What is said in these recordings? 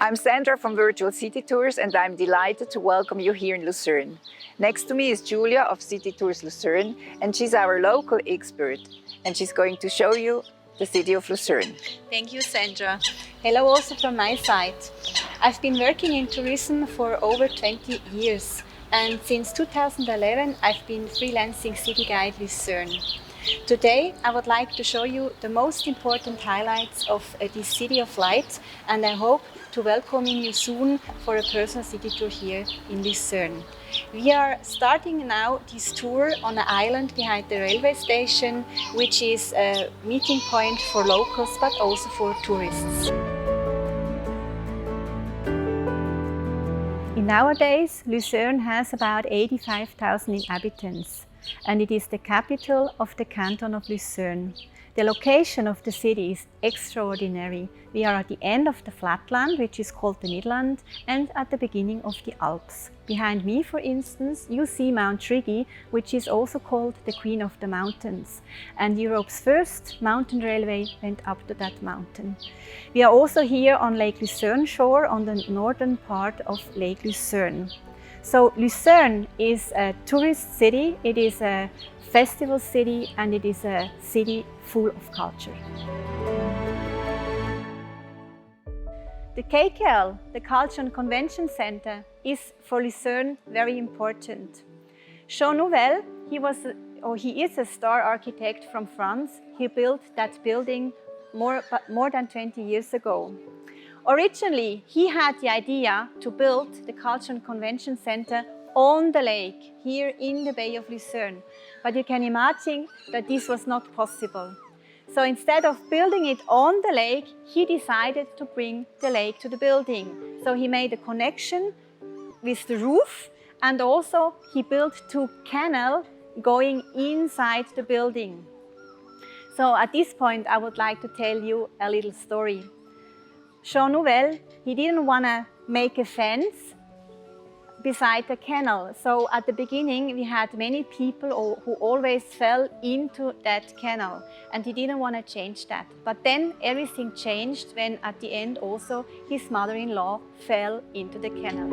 I'm Sandra from Virtual City Tours and I'm delighted to welcome you here in Lucerne. Next to me is Julia of City Tours Lucerne and she's our local expert and she's going to show you the city of Lucerne. Thank you, Sandra. Hello also from my side. I've been working in tourism for over 20 years and since 2011 I've been freelancing city guide Lucerne. Today I would like to show you the most important highlights of this city of light and I hope to welcoming you soon for a personal city tour here in Lucerne. We are starting now this tour on an island behind the railway station, which is a meeting point for locals but also for tourists. Nowadays, Lucerne has about 85,000 inhabitants and it is the capital of the canton of Lucerne. The location of the city is extraordinary. We are at the end of the flatland, which is called the Midland, and at the beginning of the Alps. Behind me, for instance, you see Mount Rigi, which is also called the Queen of the Mountains. And Europe's first mountain railway went up to that mountain. We are also here on Lake Lucerne shore on the northern part of Lake Lucerne. So Lucerne is a tourist city, it is a festival city and it is a city full of culture. The KKL, the Culture and Convention Center, is for Lucerne very important. Jean Nouvel, he is a star architect from France. He built that building more than 20 years ago. Originally, he had the idea to build the Culture and Convention Center on the lake, here in the Bay of Lucerne. But you can imagine that this was not possible. So instead of building it on the lake, he decided to bring the lake to the building. So he made a connection with the roof and also he built two canals going inside the building. So at this point, I would like to tell you a little story. Jean Nouvel, he didn't want to make a fence beside the canal. So at the beginning, we had many people who always fell into that canal and he didn't want to change that. But then everything changed when at the end also his mother-in-law fell into the canal.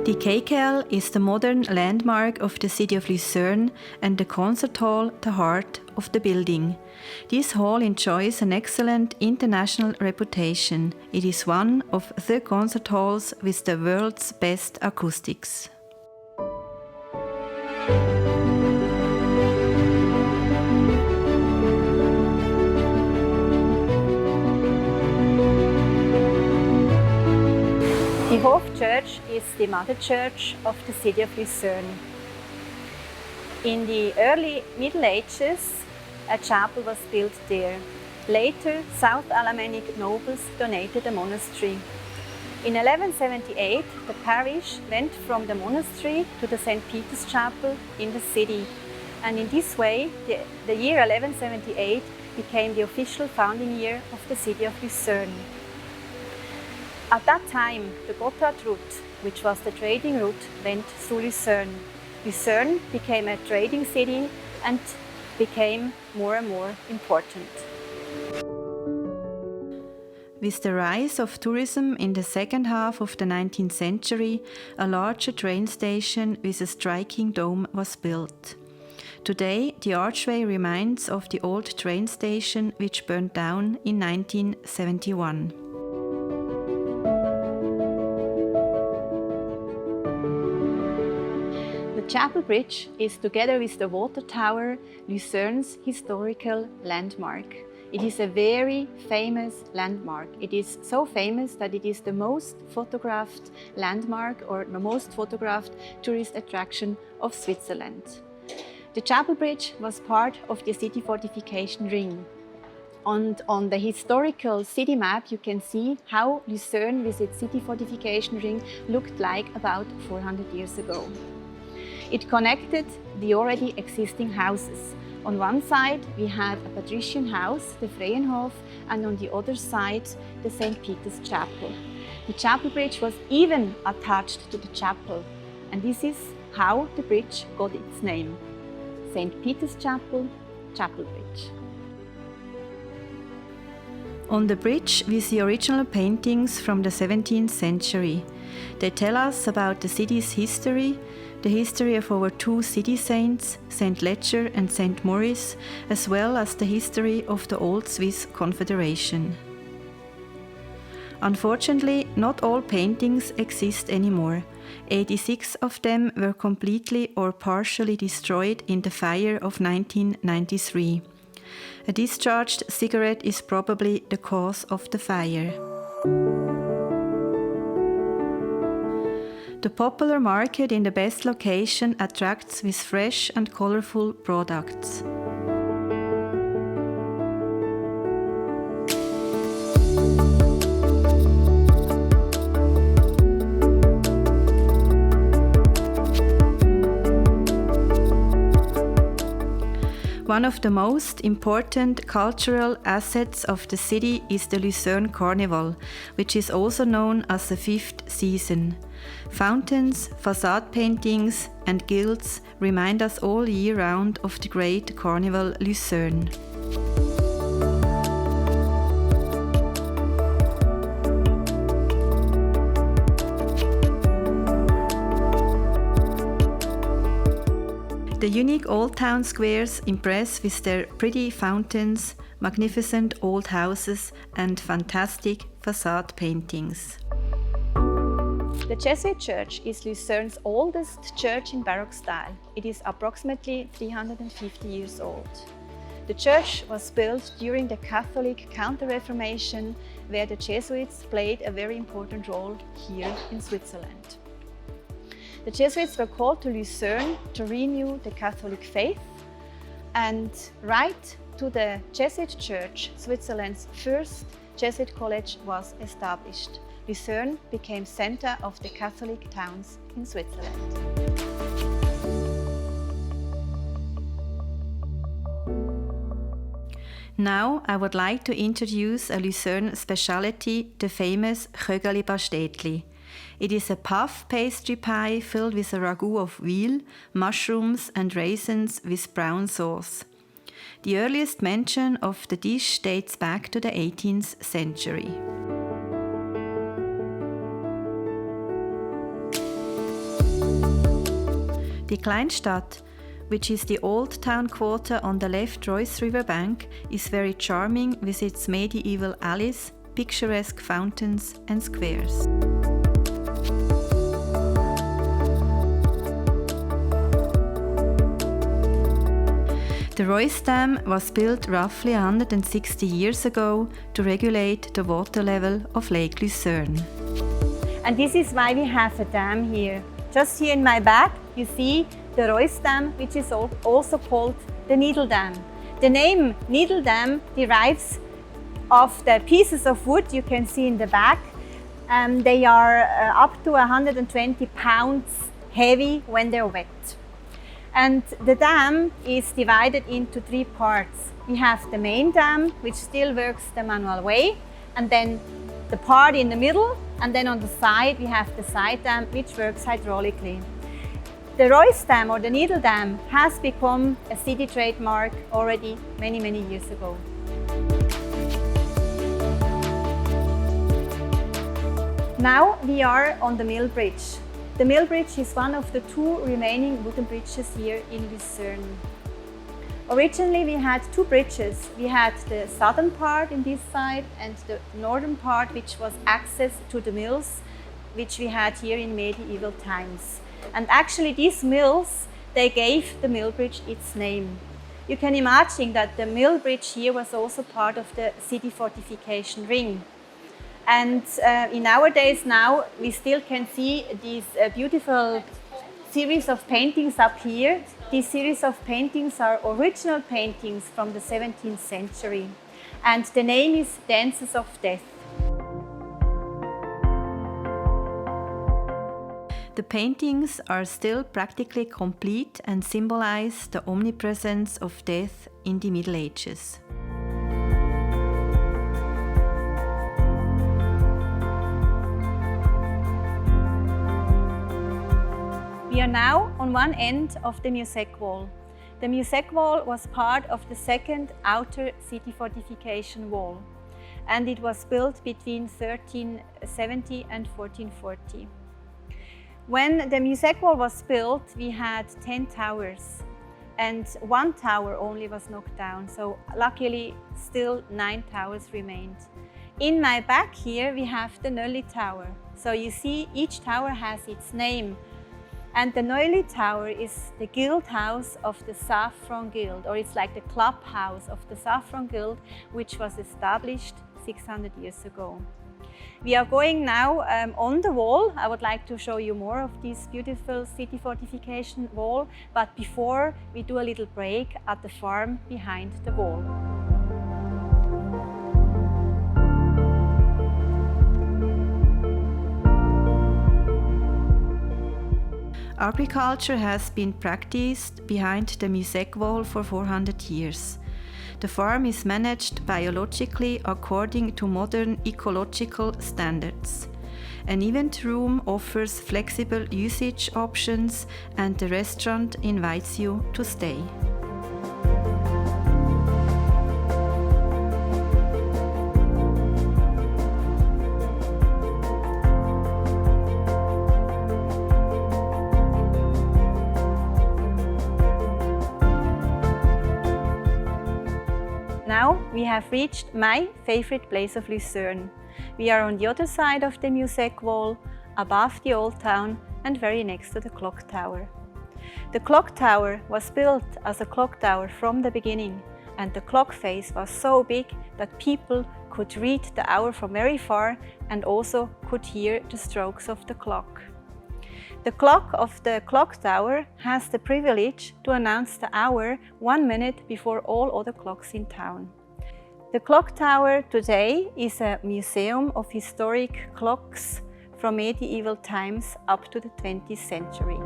The KKL is the modern landmark of the city of Lucerne and the concert hall the heart of the building. This hall enjoys an excellent international reputation. It is one of the concert halls with the world's best acoustics. The Hof Church is the mother church of the city of Lucerne. In the early Middle Ages, a chapel was built there. Later, South Alemannic nobles donated a monastery. In 1178, the parish went from the monastery to the St. Peter's Chapel in the city. And in this way, the year 1178 became the official founding year of the city of Lucerne. At that time, the Gotthard route, which was the trading route, went through Lucerne. Lucerne became a trading city and became more and more important. With the rise of tourism in the second half of the 19th century, a larger train station with a striking dome was built. Today, the archway reminds of the old train station which burned down in 1971. The Chapel Bridge is, together with the water tower, Lucerne's historical landmark. It is a very famous landmark. It is so famous that it is the most photographed landmark or the most photographed tourist attraction of Switzerland. The Chapel Bridge was part of the city fortification ring. And on the historical city map you can see how Lucerne with its city fortification ring looked like about 400 years ago. It connected the already existing houses. On one side we had a patrician house, the Freienhof, and on the other side the St. Peter's Chapel. The Chapel Bridge was even attached to the chapel, and this is how the bridge got its name. St. Peter's Chapel, Chapel Bridge. On the bridge we see original paintings from the 17th century. They tell us about the city's history, the history of our two city saints, Saint Leger and Saint Maurice, as well as the history of the old Swiss Confederation. Unfortunately, not all paintings exist anymore. 86 of them were completely or partially destroyed in the fire of 1993. A discharged cigarette is probably the cause of the fire. The popular market in the best location attracts with fresh and colorful products. One of the most important cultural assets of the city is the Lucerne Carnival, which is also known as the fifth season. Fountains, facade paintings and guilds remind us all year round of the great Carnival Lucerne. The unique old town squares impress with their pretty fountains, magnificent old houses and fantastic facade paintings. The Jesuit Church is Lucerne's oldest church in Baroque style. It is approximately 350 years old. The church was built during the Catholic Counter-Reformation, where the Jesuits played a very important role here in Switzerland. The Jesuits were called to Lucerne to renew the Catholic faith, and right to the Jesuit Church, Switzerland's first Jesuit college was established. Lucerne became center of the Catholic towns in Switzerland. Now I would like to introduce a Lucerne specialty, the famous Kögeli Pastetli. It is a puff pastry pie filled with a ragout of veal, mushrooms and raisins with brown sauce. The earliest mention of the dish dates back to the 18th century. Die Kleinstadt, which is the old town quarter on the left Reuss River bank, is very charming with its medieval alleys, picturesque fountains and squares. The Reuss Dam was built roughly 160 years ago to regulate the water level of Lake Lucerne. And this is why we have a dam here. Just here in my back you see the Reuss Dam, which is also called the Needle Dam. The name Needle Dam derives of the pieces of wood you can see in the back. They are up to 120 pounds heavy when they're wet. And the dam is divided into three parts. We have the main dam, which still works the manual way, and then the part in the middle, and then on the side we have the side dam, which works hydraulically. The Reuss Dam or the Needle Dam has become a city trademark already many years ago. Now we are on the Mill Bridge. The Mill Bridge is one of the two remaining wooden bridges here in Lucerne. Originally we had two bridges. We had the southern part in this side and the northern part, which was access to the mills, which we had here in medieval times. And actually these mills, they gave the Mill Bridge its name. You can imagine that the Mill Bridge here was also part of the city fortification ring. And in our days now, we still can see these beautiful series of paintings up here. These series of paintings are original paintings from the 17th century. And the name is Dances of Death. The paintings are still practically complete and symbolize the omnipresence of death in the Middle Ages. We are now on one end of the Musec wall. The Musec wall was part of the second outer city fortification wall. and it was built between 1370 and 1440. When the Musec wall was built, we had 10 towers, and one tower only was knocked down, so luckily still 9 towers remained. In my back here we have the Neuilly Tower. So you see each tower has its name, and the Neuilly Tower is the guild house of the Saffron Guild, or it's like the clubhouse of the Saffron Guild, which was established 600 years ago. We are going now on the wall. I would like to show you more of this beautiful city fortification wall, but before we do a little break at the farm behind the wall. Agriculture has been practiced behind the Musec wall for 400 years. The farm is managed biologically according to modern ecological standards. An event room offers flexible usage options, and the restaurant invites you to stay. Now we have reached my favorite place of Lucerne. We are on the other side of the Musec wall, above the old town and very next to the clock tower. The clock tower was built as a clock tower from the beginning, and the clock face was so big that people could read the hour from very far and also could hear the strokes of the clock. The clock of the clock tower has the privilege to announce the hour 1 minute before all other clocks in town. The clock tower today is a museum of historic clocks from medieval times up to the 20th century.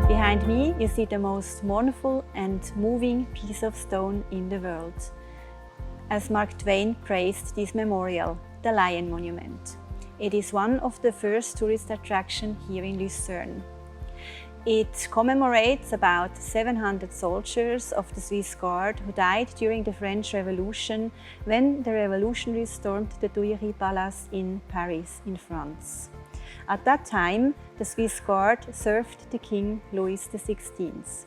Behind me you see the most mournful and moving piece of stone in the world. As Mark Twain praised this memorial, the Lion Monument. It is one of the first tourist attractions here in Lucerne. It commemorates about 700 soldiers of the Swiss Guard who died during the French Revolution when the revolutionaries stormed the Tuileries Palace in Paris, in France. At that time, the Swiss Guard served the King Louis XVI.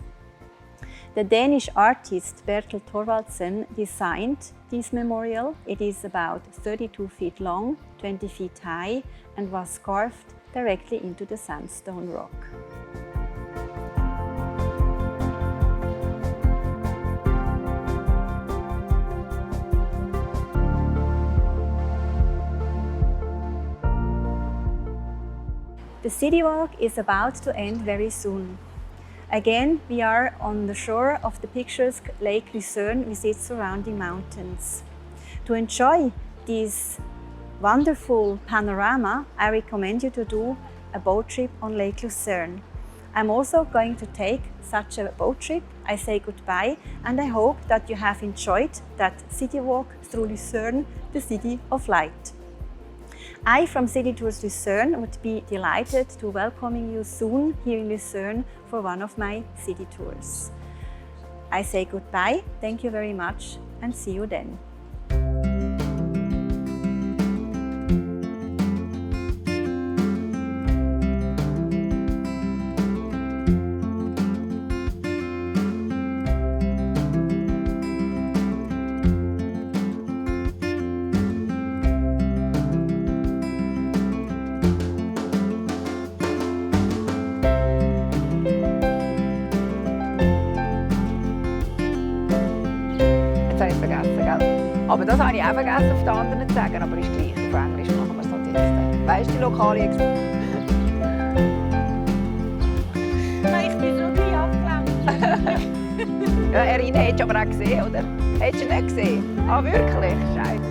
The Danish artist Bertel Thorvaldsen designed this memorial. It is about 32 feet long, 20 feet high, and was carved directly into the sandstone rock. The city walk is about to end very soon. Again, we are on the shore of the picturesque Lake Lucerne with its surrounding mountains. To enjoy this wonderful panorama, I recommend you to do a boat trip on Lake Lucerne. I'm also going to take such a boat trip. I say goodbye, and I hope that you have enjoyed that city walk through Lucerne, the city of light. I from City Tours Lucerne would be delighted to welcoming you soon here in Lucerne for one of my city tours. I say goodbye, thank you very much, and see you then. Aber das habe ich auch vergessen auf den anderen zu sagen, aber ist gleich. Auf Englisch machen wir es halt jetzt. Weißt du, die lokale Ich bin so die abgelenkt. Ja, Erin hättest du aber auch gesehen, oder? Hättest du nicht gesehen? Ah, wirklich? Scheiße.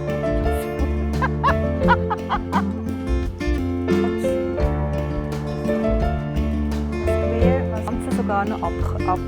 Das Ganze sogar noch ab